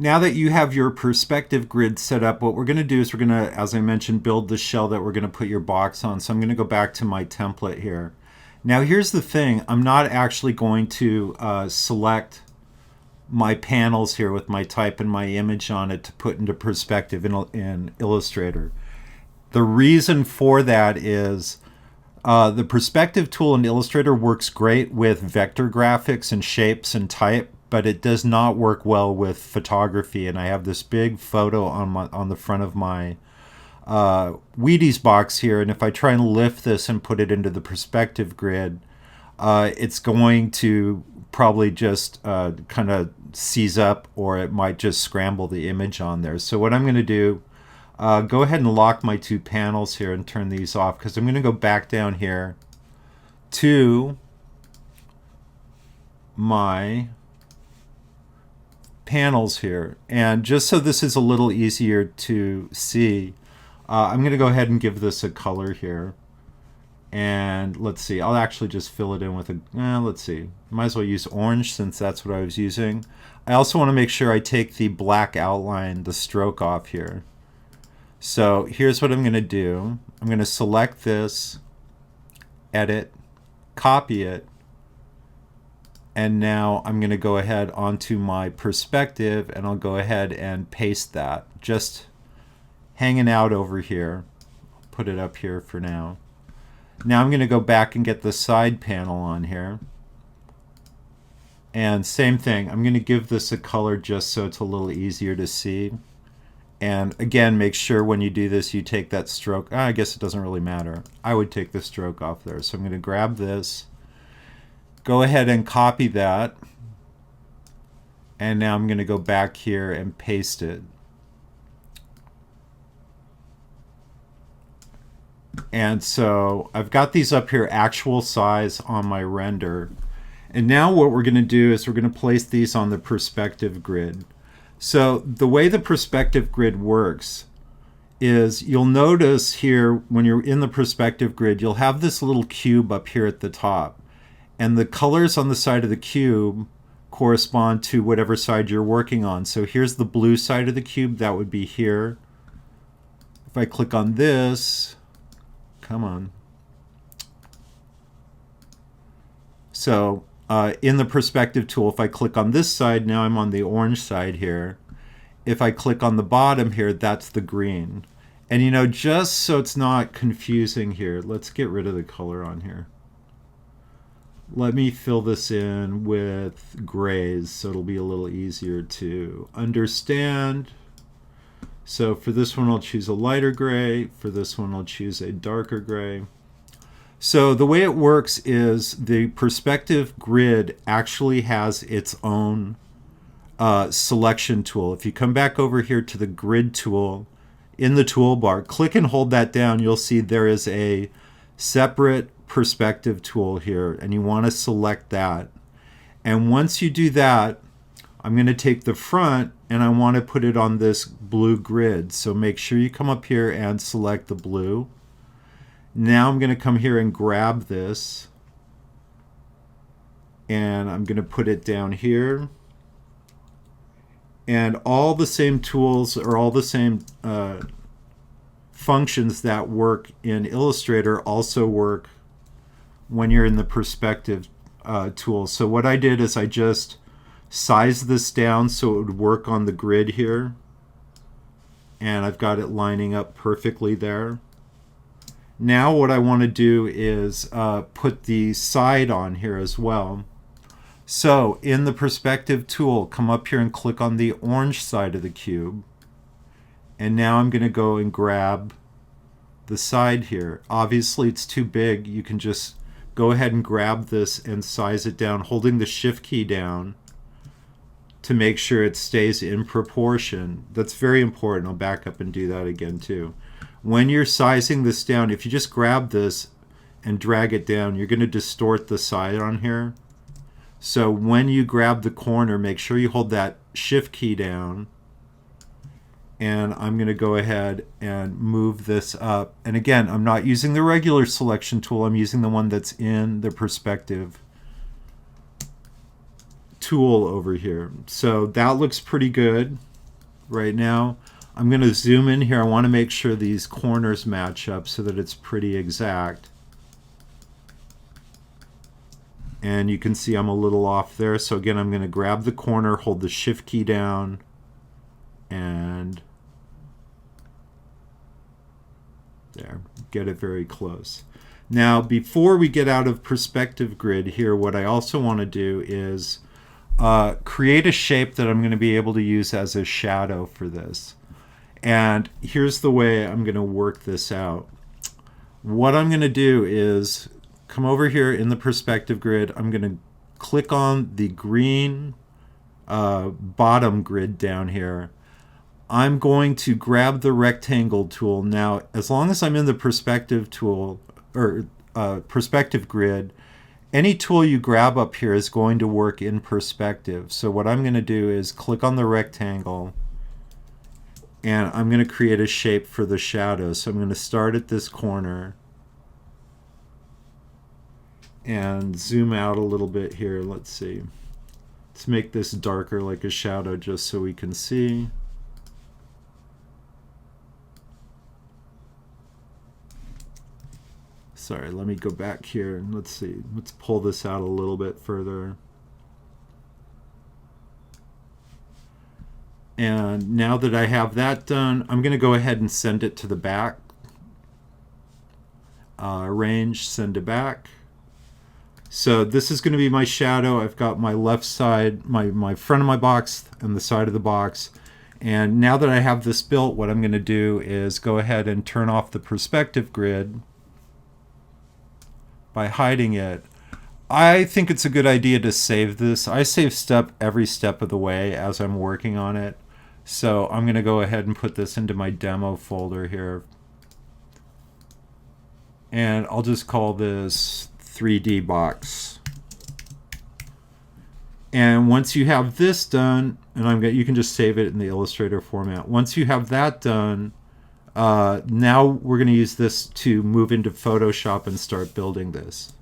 Now that you have your perspective grid set up, what we're going to do is we're going to, as I mentioned, build the shell that we're going to put your box on. So I'm going to go back to my template here. Now here's the thing. I'm not actually going to select my panels here with my type and my image on it to put into perspective in Illustrator. The reason for that is the perspective tool in Illustrator works great with vector graphics and shapes and type, but it does not work well with photography. And I have this big photo on the front of my Wheaties box here, and if I try and lift this and put it into the perspective grid, it's going to probably just kind of seize up, or it might just scramble the image on there. So what I'm going to do, go ahead and lock my two panels here and turn these off, because I'm going to go back down here to my panels here. And just so this is a little easier to see, I'm going to go ahead and give this a color here. And let's see, I'll actually just fill it in with let's see, might as well use orange since that's what I was using. I also want to make sure I take the black outline, the stroke off here. So here's what I'm going to do. I'm going to select this, edit, copy it, and now I'm going to go ahead onto my perspective and I'll go ahead and paste that, just hanging out over here. I'll put it up here for now. Now I'm going to go back and get the side panel on here. And same thing, I'm going to give this a color just so it's a little easier to see. And again, make sure when you do this you take that stroke. I guess it doesn't really matter. I would take the stroke off there. So I'm going to grab this, go ahead and copy that. And now I'm going to go back here and paste it. And so I've got these up here actual size on my render. And now what we're going to do is we're going to place these on the perspective grid. So the way the perspective grid works is you'll notice here when you're in the perspective grid, you'll have this little cube up here at the top. And the colors on the side of the cube correspond to whatever side you're working on. So here's the blue side of the cube, that would be here. If I click on this, come on. So in the perspective tool, if I click on this side, now I'm on the orange side here. If I click on the bottom here, that's the green. And you know, just so it's not confusing here, let's get rid of the color on here. Let me fill this in with grays so it'll be a little easier to understand. So for this one, I'll choose a lighter gray. For this one, I'll choose a darker gray. So the way it works is the perspective grid actually has its own selection tool. If you come back over here to the grid tool in the toolbar, click and hold that down, you'll see there is a separate perspective tool here, and you want to select that. And once you do that, I'm going to take the front and I want to put it on this blue grid. So make sure you come up here and select the blue. Now I'm going to come here and grab this and I'm going to put it down here. And all the same tools or all the same functions that work in Illustrator also work when you're in the perspective tool. So what I did is I just size this down so it would work on the grid here, and I've got it lining up perfectly there. Now what I want to do is put the side on here as well. So in the perspective tool, come up here and click on the orange side of the cube, and now I'm going to go and grab the side here. Obviously it's too big. You can just go ahead and grab this and size it down, holding the shift key down to make sure it stays in proportion. That's very important. I'll back up and do that again too. When you're sizing this down, if you just grab this and drag it down, you're going to distort the side on here. So when you grab the corner, make sure you hold that shift key down. And I'm going to go ahead and move this up. And again, I'm not using the regular selection tool. I'm using the one that's in the perspective tool over here. So that looks pretty good. right now. I'm going to zoom in here. I want to make sure these corners match up so that it's pretty exact. And you can see I'm a little off there. So again, I'm going to grab the corner, hold the shift key down, and there, get it very close. Now, before we get out of perspective grid here, what I also want to do is create a shape that I'm going to be able to use as a shadow for this. And here's the way I'm going to work this out. What I'm going to do is come over here in the perspective grid. I'm going to click on the green bottom grid down here. I'm going to grab the rectangle tool. Now, as long as I'm in the perspective tool or perspective grid, any tool you grab up here is going to work in perspective. So what I'm going to do is click on the rectangle, and I'm going to create a shape for the shadow. So I'm going to start at this corner and zoom out a little bit here. Let's see. Let's make this darker like a shadow just so we can see. Sorry, let me go back here and let's see. Let's pull this out a little bit further. And now that I have that done, I'm going to go ahead and send it to the back. Arrange, send to back. So this is going to be my shadow. I've got my left side, my front of my box and the side of the box. And now that I have this built, what I'm going to do is go ahead and turn off the perspective grid by hiding it. I think it's a good idea to save this. I save every step of the way as I'm working on it. So I'm going to go ahead and put this into my demo folder here. And I'll just call this 3D box. And once you have this done, and you can just save it in the Illustrator format. Once you have that done, now we're going to use this to move into Photoshop and start building this.